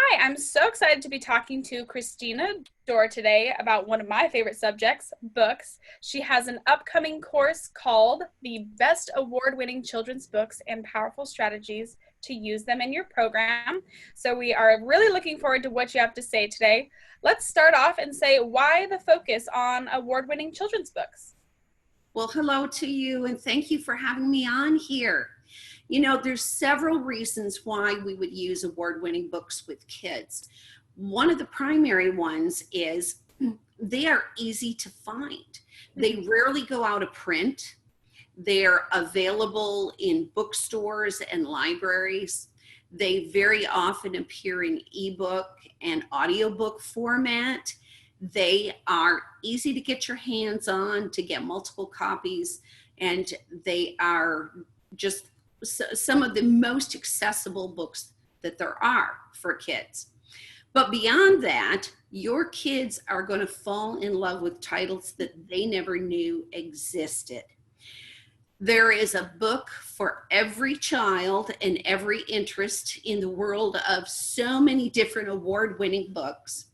Hi, I'm so excited to be talking to Christina Dorr today about one of my favorite subjects, books. She has an upcoming course called The Best Award-Winning Children's Books and Powerful Strategies to Use Them in Your Program. So we are really looking forward to what you have to say today. Let's start off and say why the focus on award-winning children's books. Well, hello to you, and thank you for having me on here. You know, there's several reasons why we would use award-winning books with kids. One of the primary ones is they are easy to find. They rarely go out of print. They're available in bookstores and libraries. They very often appear in ebook and audiobook format. They are easy to get your hands on, to get multiple copies, and they are just some of the most accessible books that there are for kids. But beyond that, your kids are going to fall in love with titles that they never knew existed. There is a book for every child and every interest in the world of so many different award-winning books.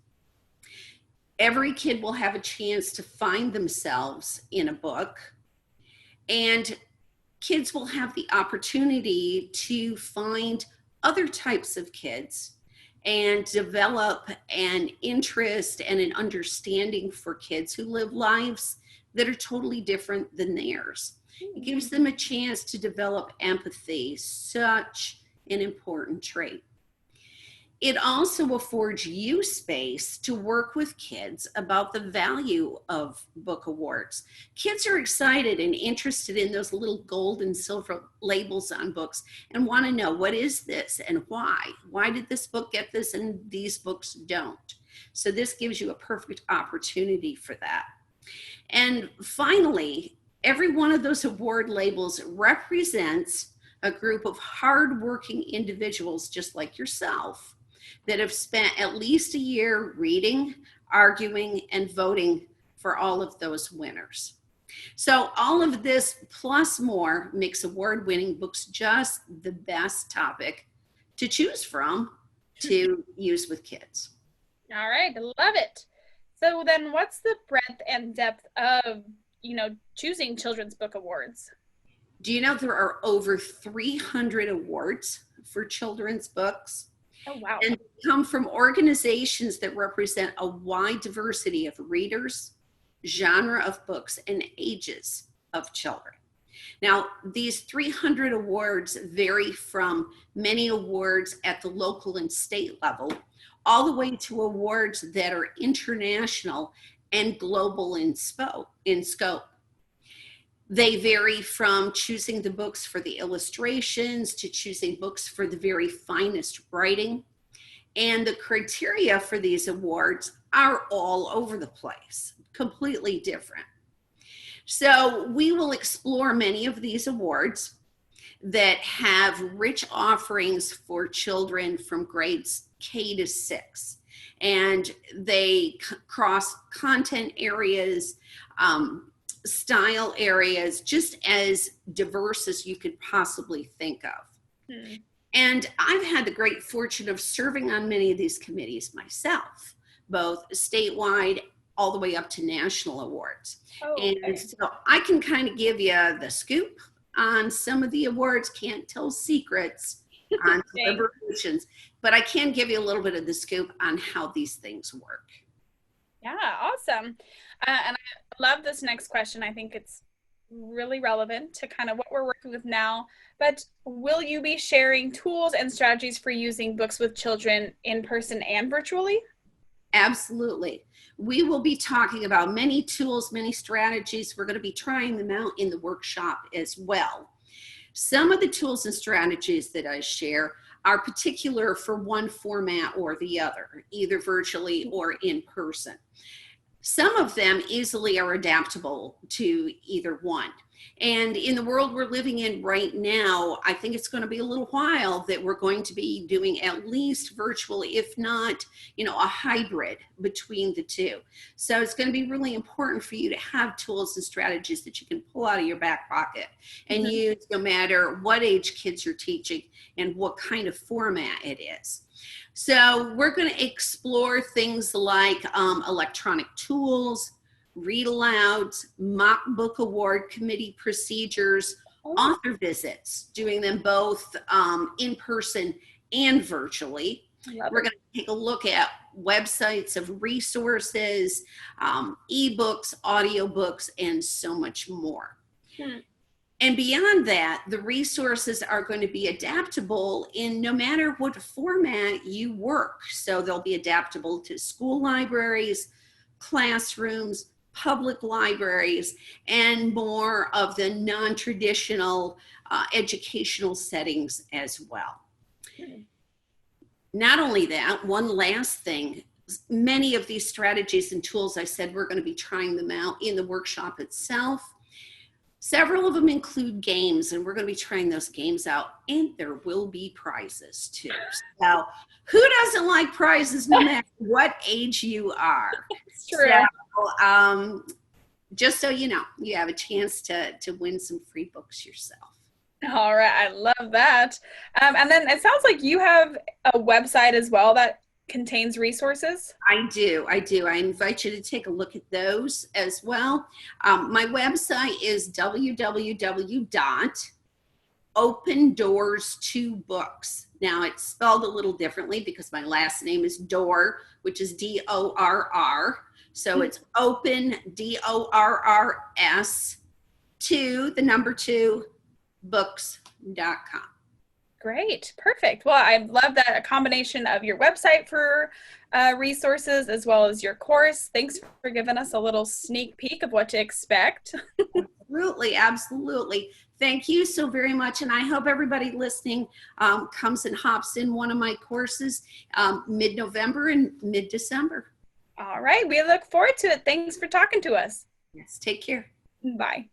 Every kid will have a chance to find themselves in a book, and kids will have the opportunity to find other types of kids and develop an interest and an understanding for kids who live lives that are totally different than theirs. It gives them a chance to develop empathy, such an important trait. It also affords you space to work with kids about the value of book awards. Kids are excited and interested in those little gold and silver labels on books and want to know, what is this and why? Why did this book get this and these books don't? So this gives you a perfect opportunity for that. And finally, every one of those award labels represents a group of hardworking individuals just like yourself that have spent at least a year reading, arguing, and voting for all of those winners. So all of this plus more makes award-winning books just the best topic to choose from to use with kids. All right, I love it. So then what's the breadth and depth of, choosing children's book awards? Do you know there are over 300 awards for children's books? Oh, wow. And come from organizations that represent a wide diversity of readers, genre of books, and ages of children. Now, these 300 awards vary from many awards at the local and state level, all the way to awards that are international and global in scope. They vary from choosing the books for the illustrations to choosing books for the very finest writing. And the criteria for these awards are all over the place, completely different. So we will explore many of these awards that have rich offerings for children from grades K to 6. And they cross content areas, style areas, just as diverse as you could possibly think of. And I've had the great fortune of serving on many of these committees myself, both statewide all the way up to national awards. Oh, okay. And so I can kind of give you the scoop on some of the awards, can't tell secrets on deliberations, but I can give you a little bit of the scoop on how these things work. Yeah, awesome. And I love this next question. I think it's really relevant to kind of what we're working with now. But will you be sharing tools and strategies for using books with children in person and virtually? Absolutely. We will be talking about many tools, many strategies. We're going to be trying them out in the workshop as well. Some of the tools and strategies that I share are particular for one format or the other, either virtually or in person. Some of them easily are adaptable to either one. And in the world we're living in right now, I think it's going to be a little while that we're going to be doing at least virtually, if not, a hybrid between the two. So it's going to be really important for you to have tools and strategies that you can pull out of your back pocket and use no matter what age kids you're teaching and what kind of format it is. So we're going to explore things like electronic tools, read alouds, mock book award committee procedures, author visits, doing them both in person and virtually. We're going to take a look at websites of resources, ebooks, audiobooks, and so much more. And beyond that, the resources are going to be adaptable in no matter what format you work. So they'll be adaptable to school libraries, classrooms, public libraries, and more of the non-traditional educational settings as well. Not only that, one last thing, many of these strategies and tools, I said we're going to be trying them out in the workshop itself. Several of them include games, and we're going to be trying those games out, and there will be prizes too. So who doesn't like prizes no matter what age you are? It's true. So, just so you know, you have a chance to win some free books yourself. All right, I love that. And then it sounds like you have a website as well that contains resources. I do. I invite you to take a look at those as well. My website is www.opendoors2books. Now it's spelled a little differently because my last name is Dorr, which is D-O-R-R. So it's open, D-O-R-R-S, the number 2, books.com. Great. Perfect. Well, I love that, a combination of your website for resources as well as your course. Thanks for giving us a little sneak peek of what to expect. Absolutely. Thank you so very much. And I hope everybody listening comes and hops in one of my courses mid-November and mid-December. All right. We look forward to it. Thanks for talking to us. Yes. Take care. Bye.